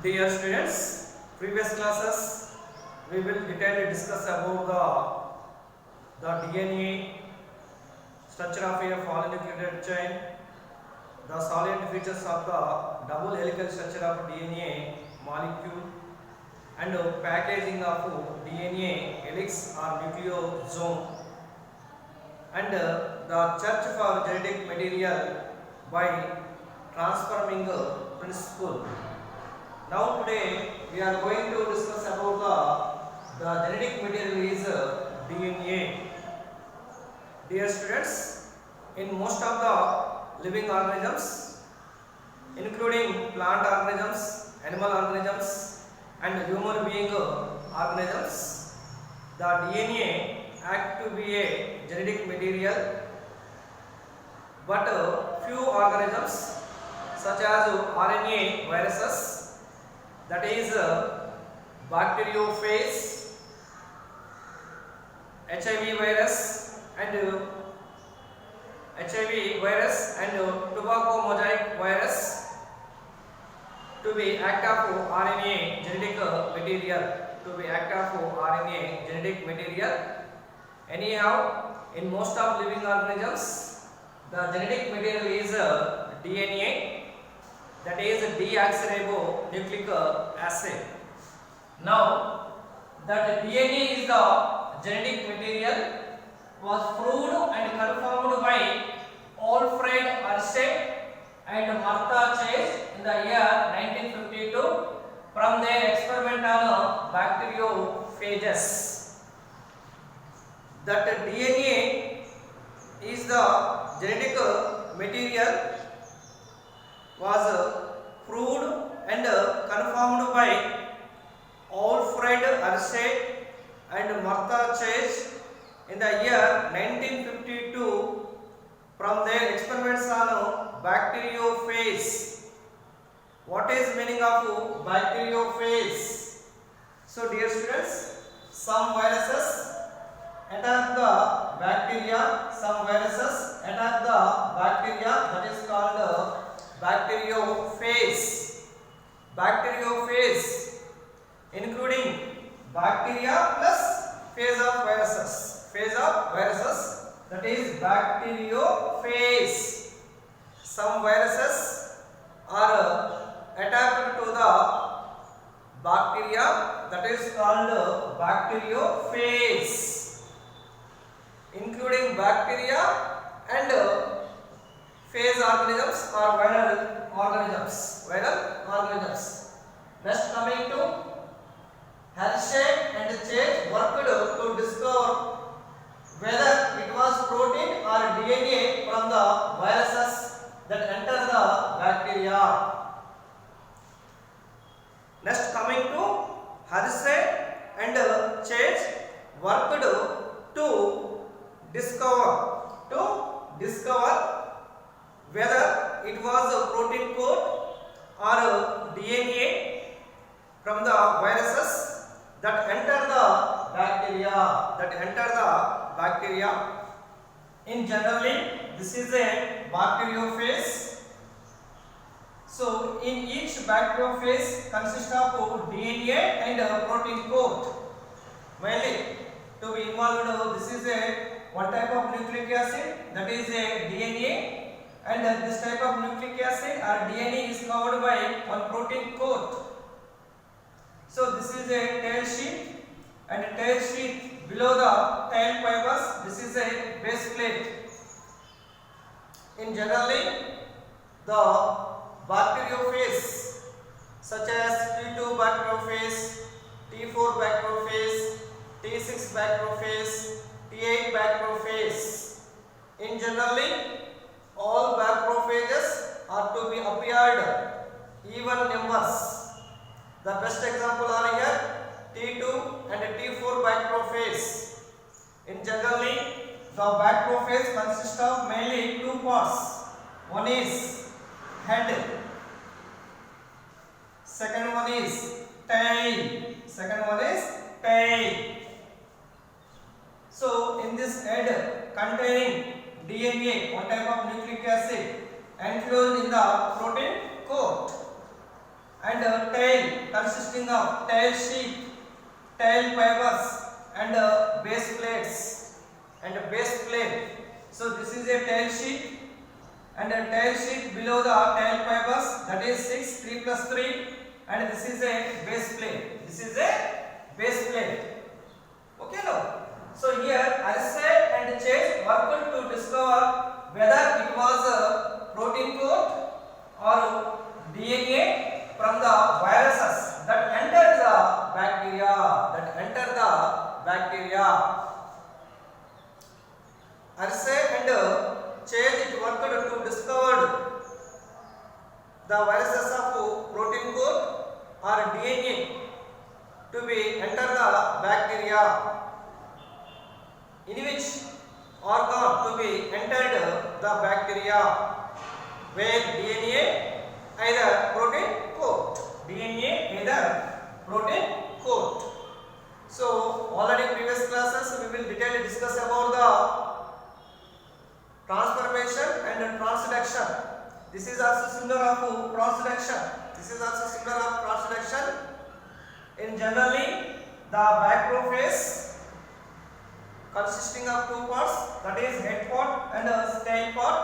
Dear students, previous classes we will detailedly discuss about the DNA structure of a polynucleotide chain, the salient features of the double helical structure of DNA molecule, and packaging of DNA helix or nucleosome, and the search for genetic material by transforming principle. Now today we are going to discuss about the genetic material is DNA. Dear students, in most of the living organisms, including plant organisms, animal organisms, and human being organisms, the DNA act to be a genetic material, but few organisms such as RNA viruses, that is bacteriophage, HIV virus and tobacco mosaic virus to be act of RNA genetic material. Anyhow, in most of living organisms, the genetic material is DNA, that is deoxyribonucleic acid. Now, that DNA is the genetic material was proved and confirmed by Alfred Hershey and Martha Chase in the year 1952 from their experiment on bacteriophages. That DNA is the genetic material was proved and confirmed by Alfred Hershey and Martha Chase in the year 1952 from their experiments on bacteriophage. What is meaning of bacteriophage? So dear students, some viruses attack the bacteria, that is called bacteriophage. Bacteriophage including bacteria plus phase of viruses, that is bacteriophage. Some viruses are attacked to the bacteria, that is called bacteriophage, including bacteria and phase organisms or viral organisms. Next, coming to Hershey and Chase worked to discover whether it was protein or DNA from the viruses that enter the bacteria. Next, coming to Hershey and Chase worked to discover whether it was a protein code or DNA from the viruses that enter the bacteria. In generally, this is a bacteriophage. So in each bacteriophage consists of DNA and protein coat. Mainly to be involved, this is one type of nucleic acid, that is a DNA, and this type of nucleic acid or DNA is covered by one protein coat. So this is a tail sheath, and tail sheath below the tail fibers, this is a base plate. In generally, the bacteriophage such as T2 bacteriophage, T4 bacteriophage, T6 bacteriophage, T8 bacteriophage. In generally, all bacteriophages are to be appeared even numbers. The best example are here T2 and T4 bacteriophage. In generally, the bacteriophage consists of mainly two parts. One is head, second one is tail. So in this head containing DNA, one type of nucleic acid, enclosed in the protein coat, and tail consisting of tail sheet, tail fibers and base plates and base plate. So this is a tail sheet and a tail sheet below the tail fibers, that is 6 3 plus 3, and this is a base plate. This is a base plate. Okay now. So here Arsène and Chase worked to discover whether it was a protein coat or DNA from the viruses that entered the bacteria. Arsène and Chase worked to discover the viruses of protein coat or DNA to be enter the bacteria, in which organ to be entered the bacteria, where DNA either protein coat. So already previous classes we will detailedly discuss about the transformation and transduction. This is also similar of transduction. In generally the macrophage consisting of two parts, that is head part and tail part.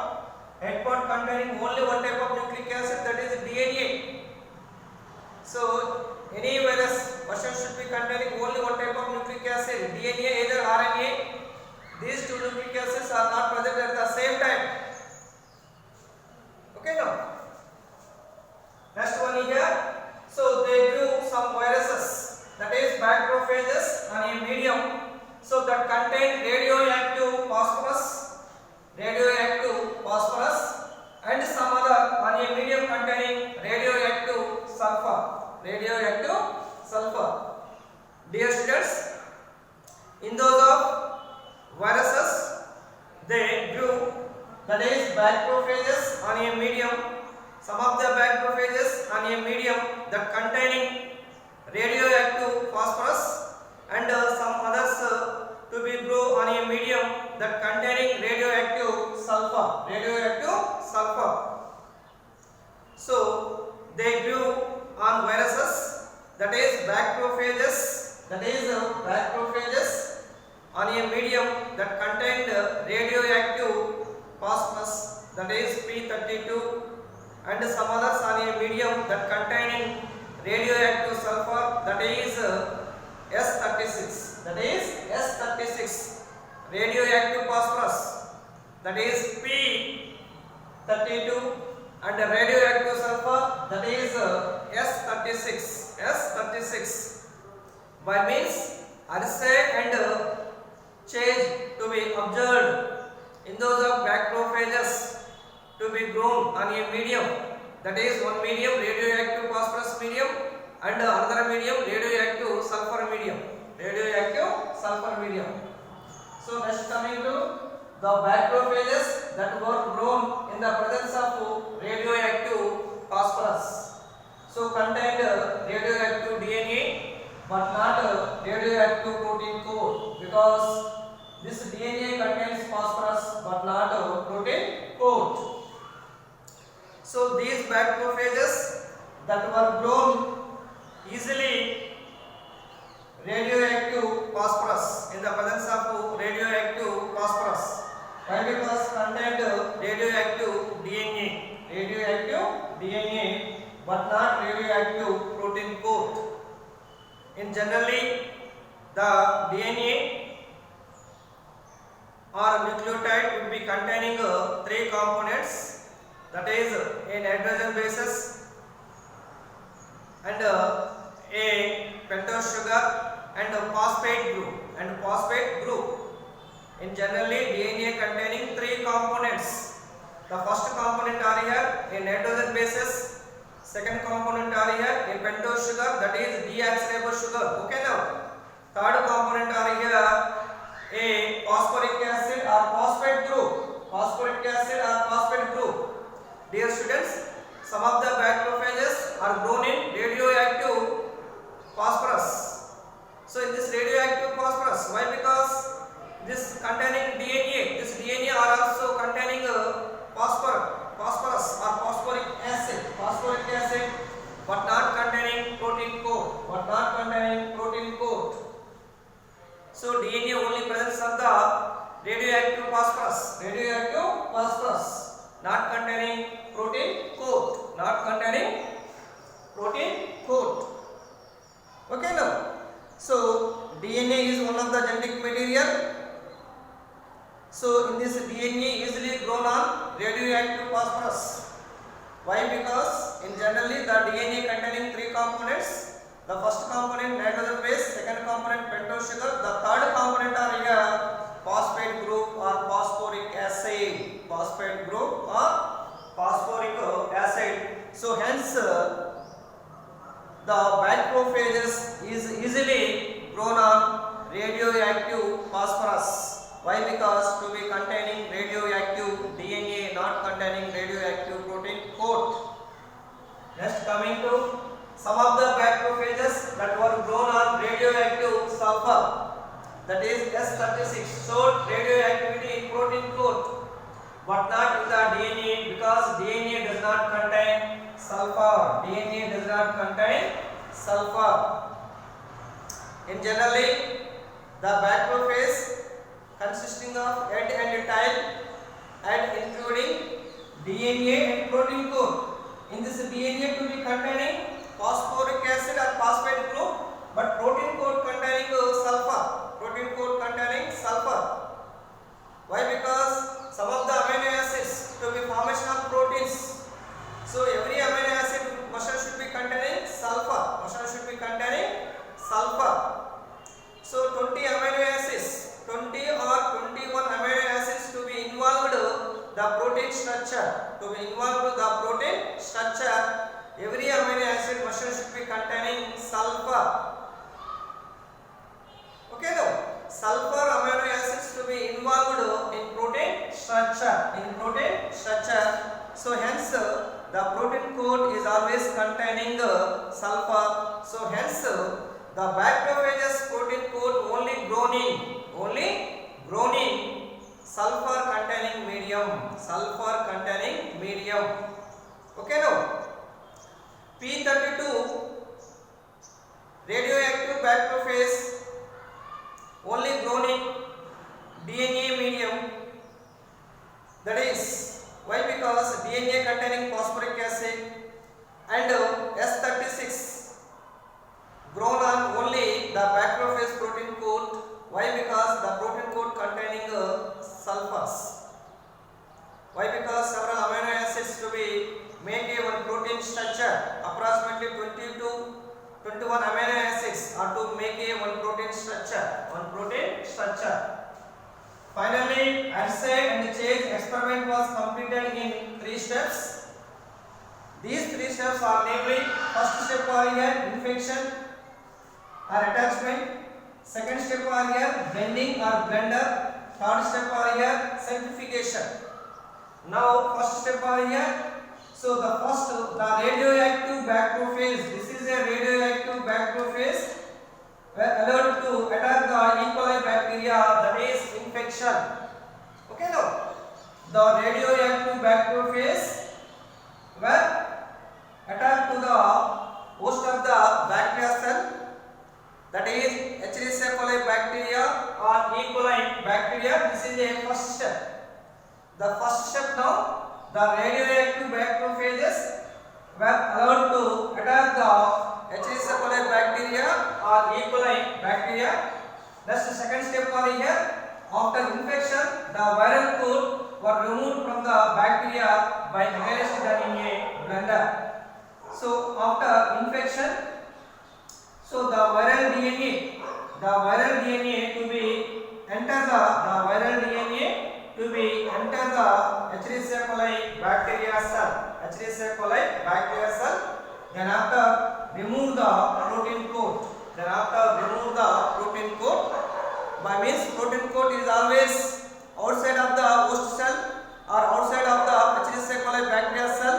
Head part containing only one type of nucleic acid, that is DNA. So any virus version should be containing only one type of nucleic acid, DNA, either RNA. These two nucleic acids are not present at the same time. Okay now. Next one is here. So they grew some viruses, that is macrophages, on a medium so that contain radioactive phosphorus and some other on a medium containing radioactive sulfur. Dear students, in those of viruses they grew, that is macrophages on a medium, some of the macrophages on a medium that containing radioactive phosphorus and some others to be grow on a medium that containing radioactive sulfur. So they grew on viruses, that is macrophages on a medium that contained radioactive phosphorus, that is P32, and some others on a medium that containing radioactive sulfur, that is S36. Radioactive phosphorus, that is P32, and radioactive sulfur, that is S36. By means Arsène and Chase to be observed in those of macrophages to be grown on a medium, that is one medium radioactive phosphorus medium and another medium radioactive sulfur medium. So next coming to the macrophages that were grown in the presence of radioactive phosphorus. So contained radioactive DNA but not radioactive protein coat, because this DNA contains phosphorus but not protein coat. So these macrophages that were grown easily radioactive phosphorus, in the presence of radioactive phosphorus. Why? Because contained radioactive DNA but not radioactive protein coat. In generally the DNA or nucleotide would be containing three components, that is a nitrogen bases and a pentose sugar and a phosphate group. In generally DNA containing three components. The first component are here a nitrogen bases, second component are here a pentose sugar, that is deoxyribose sugar. Okay now. Third component are here a phosphoric acid or phosphate group. Dear students, some of the macrophages are grown in radioactive phosphorus. So in this radioactive phosphorus, why? Because this containing DNA, this DNA are also containing phosphorus or phosphoric acid, but not containing protein coat. So DNA only presence of the radioactive phosphorus, not containing protein coat, Okay, now. So DNA is one of the genetic material. So in this DNA easily grown on radioactive phosphorus. Why? Because in generally the DNA containing three components. The first component nitrogen base, second component pentose sugar, the third component are here phosphate group or phosphoric acid. So hence the macrophages is easily grown on radioactive phosphorus. Why? Because to be containing radioactive DNA, not containing radioactive protein coat. Next, coming to some of the macrophages that were grown on radioactive sulfur, that is S36, showed radioactivity in protein coat but not in the DNA, because DNA does not contain sulfur. In generally, the macrophage consisting of head and tail and including DNA and protein coat. In this DNA to be containing phosphoric acid or phosphate group, but protein coat containing sulfur. Why? Because some of the amino acids to be formation of proteins. So every amino acid motion should be containing sulfur. So 20 amino acids, 20 or 21 amino acids to be involved the protein structure. Every amino acid motion should be containing sulfur. Okay, now sulfur amino acids to be involved in protein structure. So hence the protein coat is always containing sulfur. So hence the macrophages protein coat only grown in sulfur containing medium. Okay, now P32 radioactive macrophage only grown in DNA medium. That is why? Because DNA containing phosphoric acid and S36 grown on only the macrophage protein coat. Why? Because the protein coat containing sulfurs. Why? Because several amino acids to be make a one protein structure, approximately 20 to 21 amino acids are to make a one protein structure. Finally, assay and change experiment was completed in 3 steps. These 3 steps are namely: first step are here infection or attachment, second step are here bending or blender, third step are here centrifugation. Now first step are here. So the radioactive macrophage, this is a radioactive macrophage allowed to attack the E. coli bacteria, that is infection. Okay, now the radioactive macrophage were attacked to the host of the bacteria cell, that is Escherichia coli bacteria or E. coli bacteria. This is a first step. The first step now, the radioactive macrophages were allowed to attack the Escherichia coli bacteria or E. coli bacteria. Next, second step are here. After infection, the viral coat were removed from the bacteria by against them in a blender. So after infection, so the viral DNA to be enter the Escherichia coli bacteria cell. Then after remove the protein coat. By means protein coat is always outside of the host cell or outside of the Escherichia coli bacteria cell.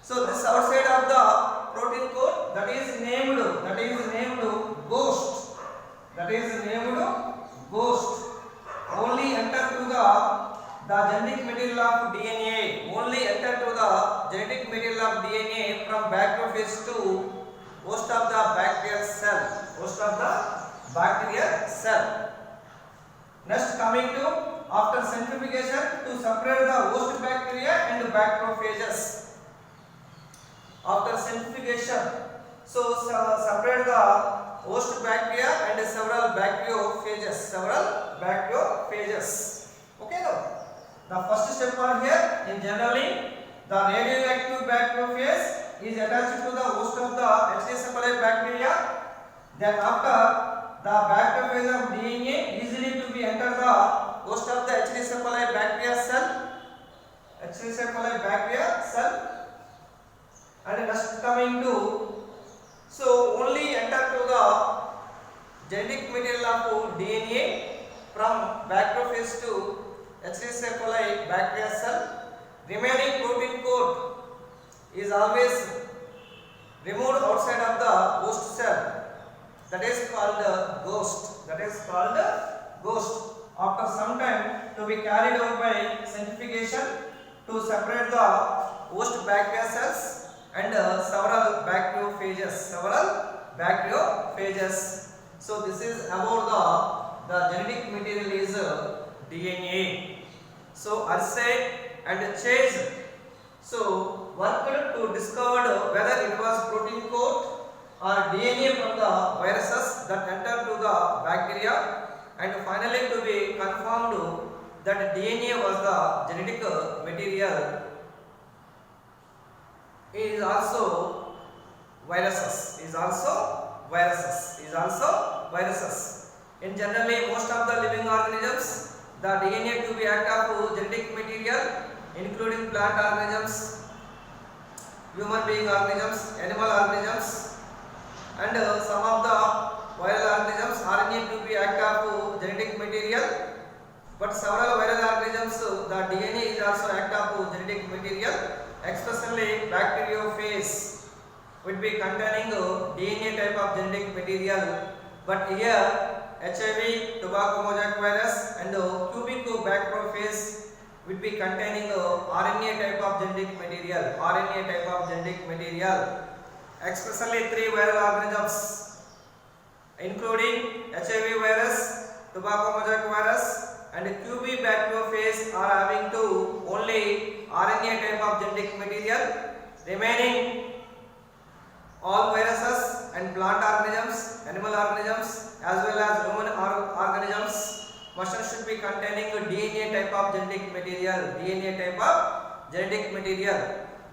So this outside of the protein coat, that is named ghost. Only enter to the genetic material of DNA. From macrophage to host of the bacterial cell. bacterial cell. Next, coming to after centrifugation to separate the host bacteria and bacteriophages. After centrifugation, so separate the host bacteria and several bacteriophages. Okay, now the first step are here. In generally, the radioactive bacteriophage is attached to the host of the HD. coli bacteria. Then after the bacteriophage of DNA easily to be enter the host of the HD. coli bacteria cell. And next coming to, so only enter to the genetic material of DNA from bacteriophage to HD. coli bacteria cell. Remaining protein coat is always removed outside of the host cell. That is called ghost. After some time to be carried out by centrifugation to separate the host bacteria cells and several bacteriophages. So this is about the genetic material is DNA. So Arsay and Chase worked to discover whether it was protein coat or DNA from the viruses that enter to the bacteria, and finally to be confirmed that DNA was the genetic material. It is also viruses. In generally most of the living organisms, the DNA to be act of genetic material, including plant organisms, human being organisms, animal organisms, and some of the viral organisms. RNA to be act of genetic material, but several viral organisms the DNA is also act of genetic material, especially bacteriophage would be containing DNA type of genetic material, but here HIV, tobacco mosaic virus and cubic bacteriophage would be containing RNA type of genetic material, especially three viral organisms including HIV virus, tobacco mosaic virus and cubic bacteriophage are having only RNA type of genetic material. Remaining all viruses and plant organisms, animal organisms as well as human organisms should be containing DNA type of genetic material.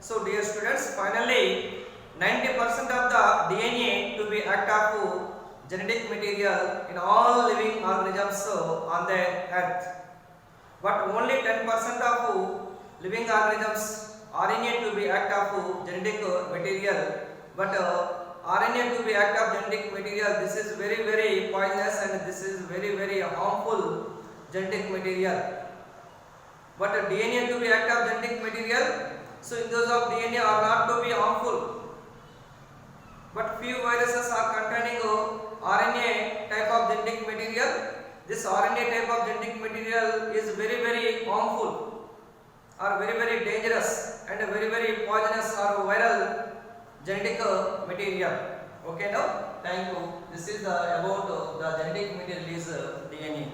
So dear students, finally 90% of the DNA to be act of genetic material in all living organisms on the earth, but only 10% of living organisms RNA to be act of genetic material, but RNA to be act of genetic material, this is very poisonous and this is very harmful genetic material. But DNA to be act of genetic material, so in those of DNA are not to be harmful, but few viruses are containing RNA type of genetic material. This RNA type of genetic material is very harmful or very dangerous and very poisonous or viral genetic material. Okay, now thank you. This is about the genetic material is DNA.